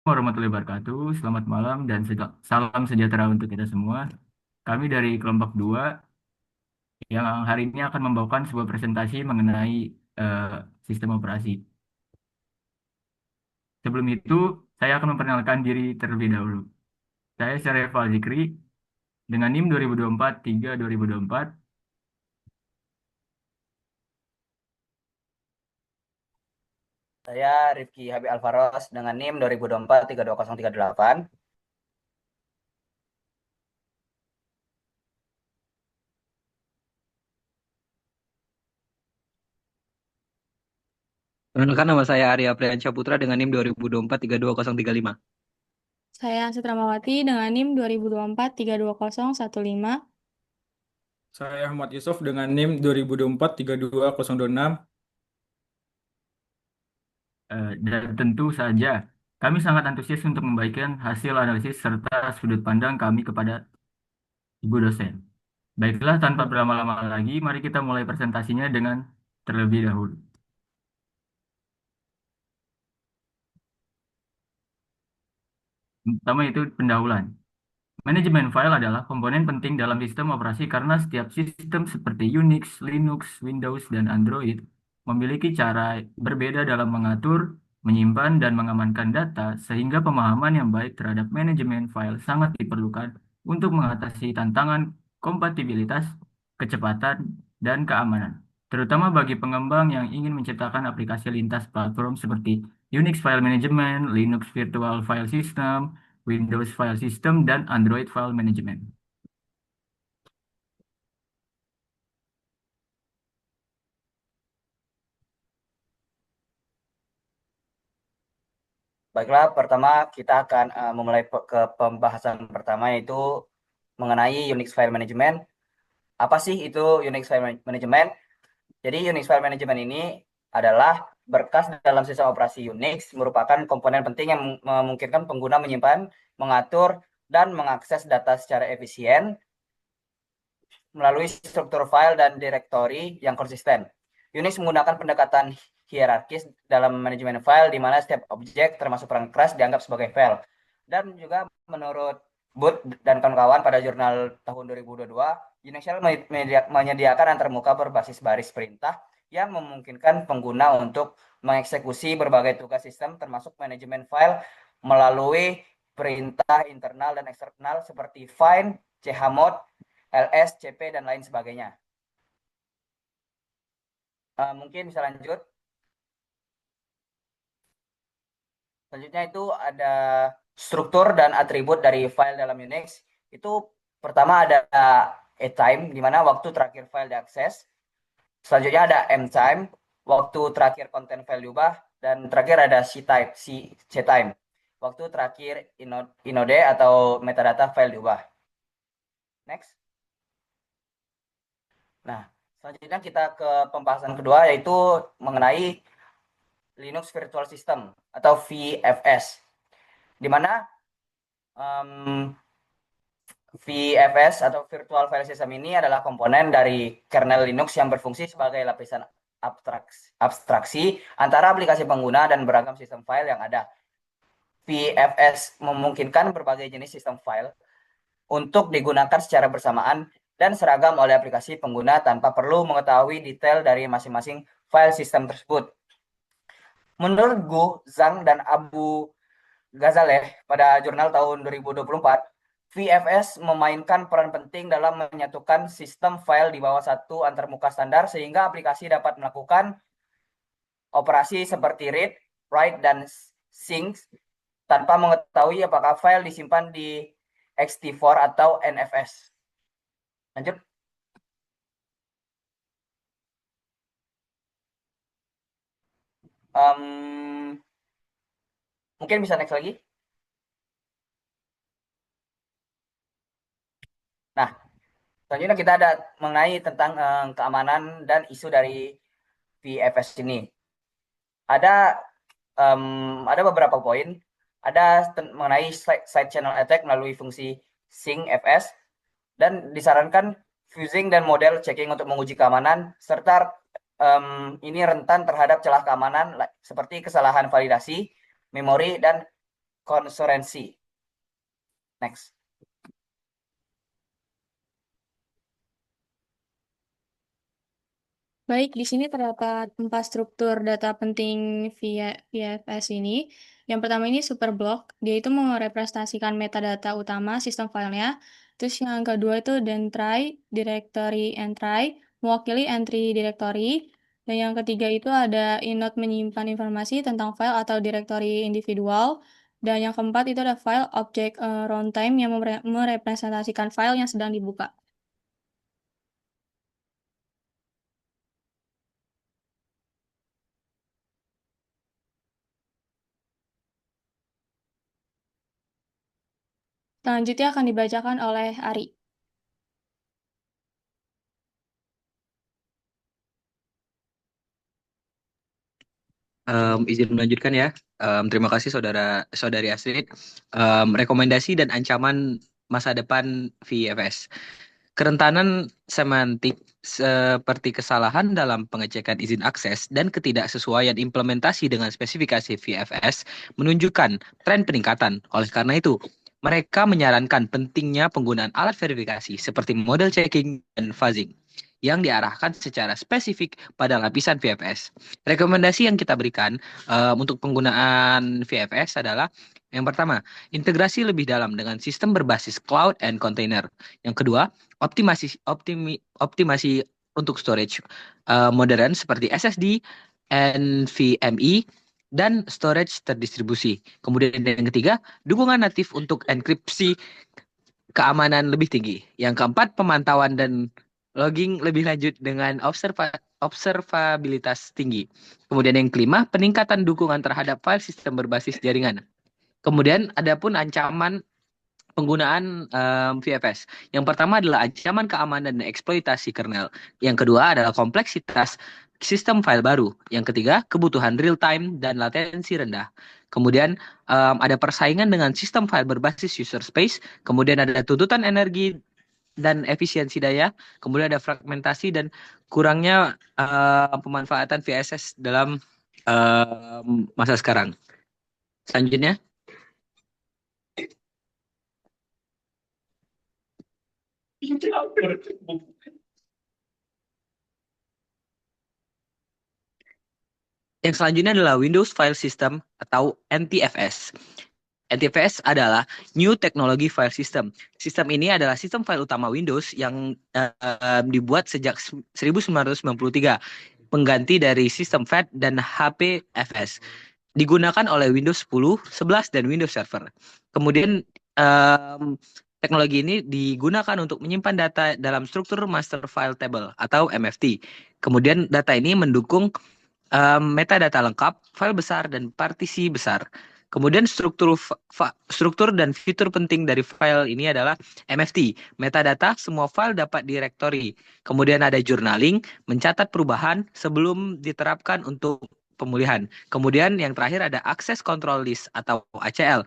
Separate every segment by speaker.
Speaker 1: Warahmatullahi wabarakatuh. Selamat malam dan salam sejahtera untuk kita semua. Kami dari kelompok 2 yang hari ini akan membawakan sebuah presentasi mengenai eh, sistem operasi. Sebelum itu, saya akan memperkenalkan diri terlebih dahulu. Saya Syarif Al-Zikri dengan NIM 2024 3 2024.
Speaker 2: Saya Rifki Habib Alvaros dengan NIM 2024 320308.
Speaker 3: Perkenalkan, nama saya Arya Priyansyah Putra dengan NIM 2024 32035.
Speaker 4: Saya Sitramawati dengan NIM 2024 32015.
Speaker 5: Saya Ahmad Yusuf dengan NIM 2024 32026.
Speaker 1: Dan tentu saja, kami sangat antusias untuk membagikan hasil analisis serta sudut pandang kami kepada Ibu dosen. Baiklah, tanpa berlama-lama lagi, mari kita mulai presentasinya dengan terlebih dahulu. Pertama itu pendahuluan. Manajemen file adalah komponen penting dalam sistem operasi karena setiap sistem seperti Unix, Linux, Windows, dan Android memiliki cara berbeda dalam mengatur, menyimpan, dan mengamankan data, sehingga pemahaman yang baik terhadap manajemen file sangat diperlukan untuk mengatasi tantangan kompatibilitas, kecepatan, dan keamanan, terutama bagi pengembang yang ingin menciptakan aplikasi lintas platform seperti Unix File Management, Linux Virtual File System, Windows File System, dan Android File Management.
Speaker 2: Baiklah, pertama kita akan memulai ke pembahasan pertama, yaitu mengenai Unix File Management. Apa sih itu Unix File Management? Jadi Unix File Management ini adalah berkas dalam sistem operasi Unix, merupakan komponen penting yang memungkinkan pengguna menyimpan, mengatur, dan mengakses data secara efisien melalui struktur file dan direktori yang konsisten. Unix menggunakan pendekatan hierarkis dalam manajemen file, di mana setiap objek, termasuk perangkat keras, dianggap sebagai file. Dan juga menurut Booth dan kawan-kawan pada jurnal tahun 2022, Unix Shell menyediakan antarmuka berbasis baris perintah yang memungkinkan pengguna untuk mengeksekusi berbagai tugas sistem, termasuk manajemen file, melalui perintah internal dan eksternal seperti find, chmod, ls, cp, dan lain sebagainya. Mungkin bisa lanjut. Selanjutnya itu ada struktur dan atribut dari file dalam Unix. Itu pertama ada time, di mana waktu terakhir file diakses. Selanjutnya ada mtime, waktu terakhir konten file diubah. Dan terakhir ada ctime, waktu terakhir inode atau metadata file diubah. Next. Nah, selanjutnya kita ke pembahasan kedua, yaitu mengenai Linux Virtual System atau VFS, di mana VFS atau Virtual File System ini adalah komponen dari kernel Linux yang berfungsi sebagai lapisan abstraksi antara aplikasi pengguna dan beragam sistem file yang ada. VFS memungkinkan berbagai jenis sistem file untuk digunakan secara bersamaan dan seragam oleh aplikasi pengguna tanpa perlu mengetahui detail dari masing-masing file sistem tersebut. Menurut Gu, Zhang, dan Abu Ghazaleh pada jurnal tahun 2024, VFS memainkan peran penting dalam menyatukan sistem file di bawah satu antarmuka standar sehingga aplikasi dapat melakukan operasi seperti read, write, dan sync tanpa mengetahui apakah file disimpan di ext4 atau NFS. Lanjut. Mungkin bisa next lagi. Nah, selanjutnya kita ada mengenai tentang keamanan dan isu dari VFS ini. Ada beberapa poin. Ada mengenai side channel attack melalui fungsi sync fs, dan disarankan fusing dan model checking untuk menguji keamanan, serta ini rentan terhadap celah keamanan seperti kesalahan validasi, memori, dan konserensi. Next.
Speaker 4: Baik, di sini terdapat 4 struktur data penting via VFS ini. Yang pertama ini superblock, dia itu merepresentasikan metadata utama sistem filenya. Terus yang kedua itu dentry, directory entry, mewakili entry directory. Dan yang ketiga itu ada inode menyimpan informasi tentang file atau directory individual. Dan yang keempat itu ada file object runtime yang merepresentasikan file yang sedang dibuka. Selanjutnya akan dibacakan oleh Ari.
Speaker 3: Izin melanjutkan ya. Terima kasih saudari Astrid. Rekomendasi dan ancaman masa depan VFS. Kerentanan semantik seperti kesalahan dalam pengecekan izin akses dan ketidaksesuaian implementasi dengan spesifikasi VFS menunjukkan tren peningkatan. Oleh karena itu, mereka menyarankan pentingnya penggunaan alat verifikasi seperti model checking dan fuzzing yang diarahkan secara spesifik pada lapisan VFS. Rekomendasi yang kita berikan untuk penggunaan VFS adalah yang pertama, integrasi lebih dalam dengan sistem berbasis cloud and container. Yang kedua, optimasi untuk storage modern seperti SSD, NVMe, dan storage terdistribusi. Kemudian yang ketiga, dukungan natif untuk enkripsi keamanan lebih tinggi. Yang keempat, pemantauan dan logging lebih lanjut dengan observabilitas tinggi. Kemudian yang kelima, peningkatan dukungan terhadap file sistem berbasis jaringan. Kemudian ada pun ancaman penggunaan VFS. Yang pertama adalah ancaman keamanan dan eksploitasi kernel. Yang kedua adalah kompleksitas sistem file baru. Yang ketiga, kebutuhan real time dan latensi rendah. Kemudian ada persaingan dengan sistem file berbasis user space. Kemudian ada tuntutan energi dan efisiensi daya. Kemudian ada fragmentasi dan kurangnya pemanfaatan VSS dalam masa sekarang. Selanjutnya. Yang selanjutnya adalah Windows File System atau NTFS. NTFS adalah New Technology File System. Sistem ini adalah sistem file utama Windows yang dibuat sejak 1993, pengganti dari sistem FAT dan HPFS. Digunakan oleh Windows 10, 11, dan Windows Server. Kemudian teknologi ini digunakan untuk menyimpan data dalam struktur Master File Table atau MFT. Kemudian data ini mendukung metadata lengkap, file besar, dan partisi besar. Kemudian struktur dan fitur penting dari file ini adalah MFT, metadata semua file dapat direktori. Kemudian ada journaling, mencatat perubahan sebelum diterapkan untuk pemulihan. Kemudian yang terakhir ada access control list atau ACL.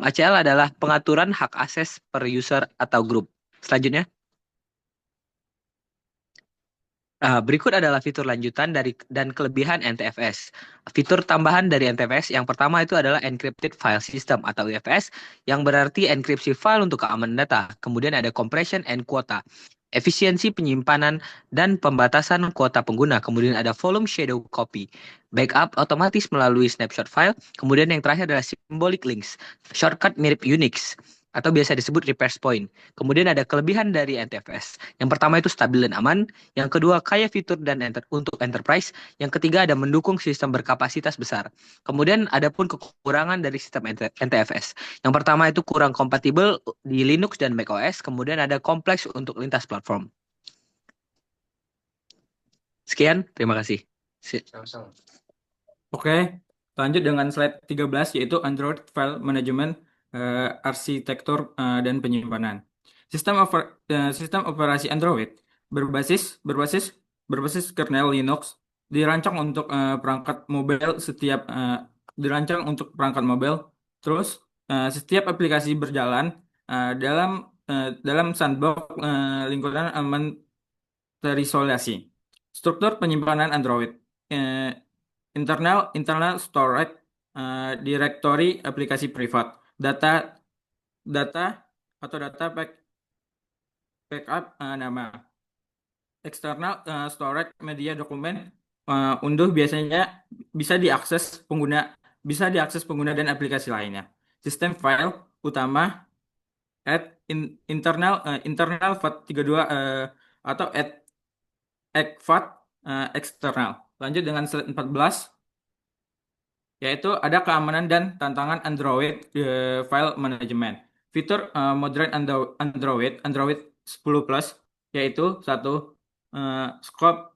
Speaker 3: ACL adalah pengaturan hak akses per user atau grup. Selanjutnya. Berikut adalah fitur lanjutan dan kelebihan NTFS. Fitur tambahan dari NTFS yang pertama itu adalah Encrypted File System atau EFS, yang berarti enkripsi file untuk keamanan data. Kemudian ada Compression and Quota, efisiensi penyimpanan dan pembatasan kuota pengguna. Kemudian ada Volume Shadow Copy, backup otomatis melalui snapshot file. Kemudian yang terakhir adalah Symbolic Links, shortcut mirip Unix, atau biasa disebut reverse point. Kemudian ada kelebihan dari NTFS. Yang pertama itu stabil dan aman. Yang kedua kaya fitur dan untuk enterprise. Yang ketiga ada mendukung sistem berkapasitas besar. Kemudian ada pun kekurangan dari sistem NTFS. Yang pertama itu kurang kompatibel di Linux dan macOS. Kemudian ada kompleks untuk lintas platform. Sekian, terima kasih.
Speaker 5: Oke, lanjut dengan slide 13 yaitu Android File Management, arsitektur dan penyimpanan. Sistem operasi Android berbasis kernel Linux dirancang untuk perangkat mobile Terus setiap aplikasi berjalan dalam sandbox lingkungan aman terisolasi. Struktur penyimpanan Android. Internal storage direktori aplikasi privat, data data atau data backup nama, eksternal storage media dokumen unduh biasanya bisa diakses pengguna dan aplikasi lainnya. Sistem file utama add internal FAT32 atau add FAT eksternal. Lanjut dengan slide 14, yaitu ada keamanan dan tantangan Android file management. Fitur modern Android 10 Plus, yaitu satu, scope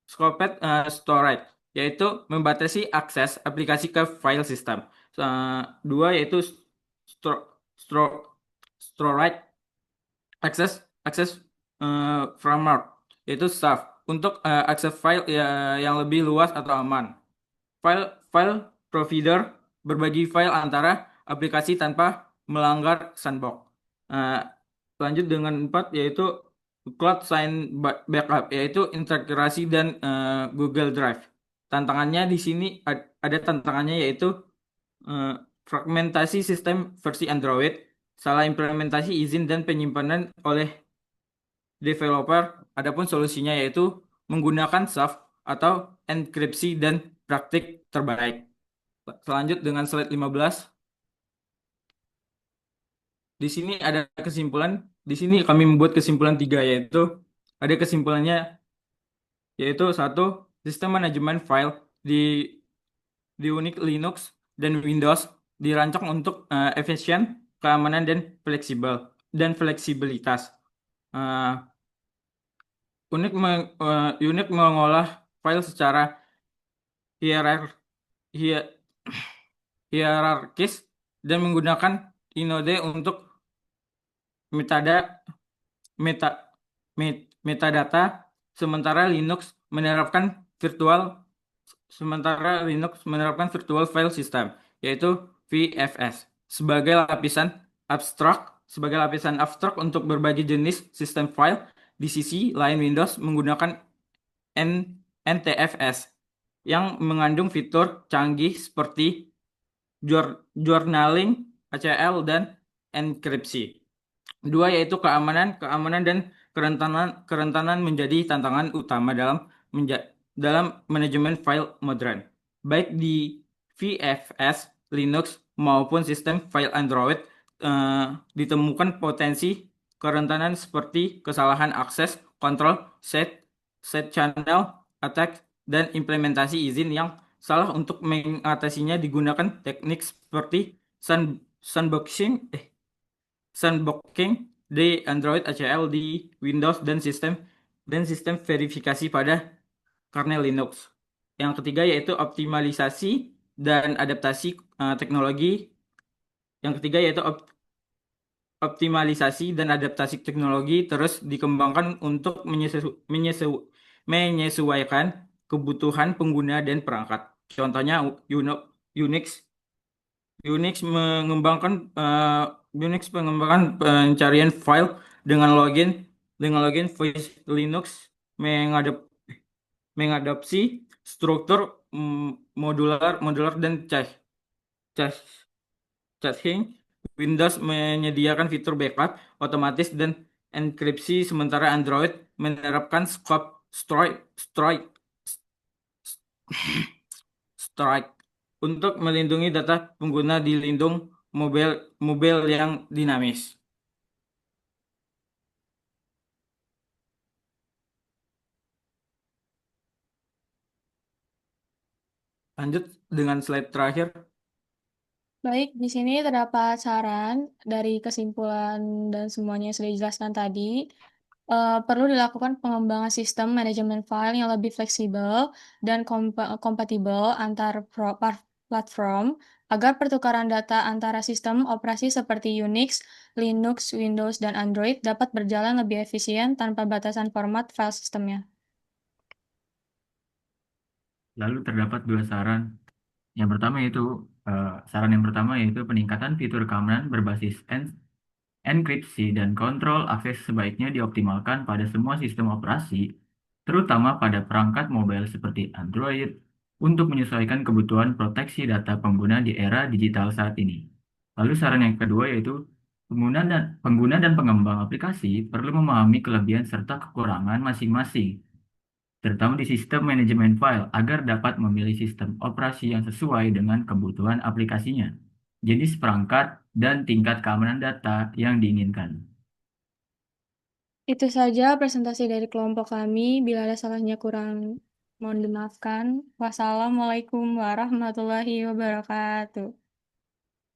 Speaker 5: scoped storage, yaitu membatasi akses aplikasi ke file system. Dua, yaitu stro- stro- storage akses akses framework, yaitu SAF, untuk akses file yang lebih luas atau aman. File provider berbagi file antara aplikasi tanpa melanggar sandbox. Eh, Lanjut dengan 4, yaitu Cloud Sign Backup, yaitu integrasi dan Google Drive. Tantangannya di sini ada tantangannya, yaitu eh, fragmentasi sistem versi Android, salah implementasi izin dan penyimpanan oleh developer. Adapun solusinya yaitu menggunakan SAF atau enkripsi dan praktik terbaik. Selanjut dengan slide 15. Di sini ada kesimpulan. Di sini kami membuat kesimpulan 3, yaitu ada kesimpulannya, yaitu satu, sistem manajemen file di Unix, Linux, dan Windows dirancang untuk efisien, keamanan, dan fleksibilitas. Eh, Unix mengolah file secara hierar- hie- hierarkis dan menggunakan inode untuk metadata meta, metadata, sementara Linux menerapkan virtual file system, yaitu VFS, sebagai lapisan abstrak untuk berbagai jenis sistem file. Di sisi lain, Windows menggunakan NTFS yang mengandung fitur canggih seperti journaling, ACL, dan enkripsi. Dua, yaitu keamanan dan kerentanan menjadi tantangan utama dalam manajemen file modern. Baik di VFS Linux maupun sistem file Android, ditemukan potensi kerentanan seperti kesalahan akses kontrol, set channel attack, dan implementasi izin yang salah. Untuk mengatasinya digunakan teknik seperti sandboxing sandboxing di Android, ACL di Windows, dan sistem verifikasi pada kernel Linux. Yang ketiga yaitu optimalisasi dan adaptasi teknologi. Yang ketiga yaitu optimalisasi dan adaptasi teknologi terus dikembangkan untuk menyesuaikan kebutuhan pengguna dan perangkat. Contohnya Unix Unix mengembangkan eh, pencarian file dengan login voice. Linux mengadopsi struktur modular dan caching. Windows menyediakan fitur backup otomatis dan enkripsi, sementara Android menerapkan scope strike untuk melindungi data pengguna di lindung mobile yang dinamis. Lanjut dengan slide terakhir.
Speaker 4: Baik, di sini terdapat saran dari kesimpulan dan semuanya yang sudah dijelaskan tadi. Perlu dilakukan pengembangan sistem manajemen file yang lebih fleksibel dan kompatibel antar platform agar pertukaran data antara sistem operasi seperti Unix, Linux, Windows, dan Android dapat berjalan lebih efisien tanpa batasan format file sistemnya.
Speaker 1: Lalu terdapat dua saran. Yang pertama yaitu saran yang pertama yaitu peningkatan fitur keamanan berbasis enkripsi dan kontrol akses sebaiknya dioptimalkan pada semua sistem operasi, terutama pada perangkat mobile seperti Android, untuk menyesuaikan kebutuhan proteksi data pengguna di era digital saat ini. Lalu saran yang kedua yaitu pengguna dan pengembang aplikasi perlu memahami kelebihan serta kekurangan masing-masing, terutama di sistem manajemen file agar dapat memilih sistem operasi yang sesuai dengan kebutuhan aplikasinya, jenis perangkat, dan tingkat keamanan data yang diinginkan.
Speaker 4: Itu saja presentasi dari kelompok kami. Bila ada salahnya kurang, mohon dimaafkan. Wassalamualaikum warahmatullahi wabarakatuh.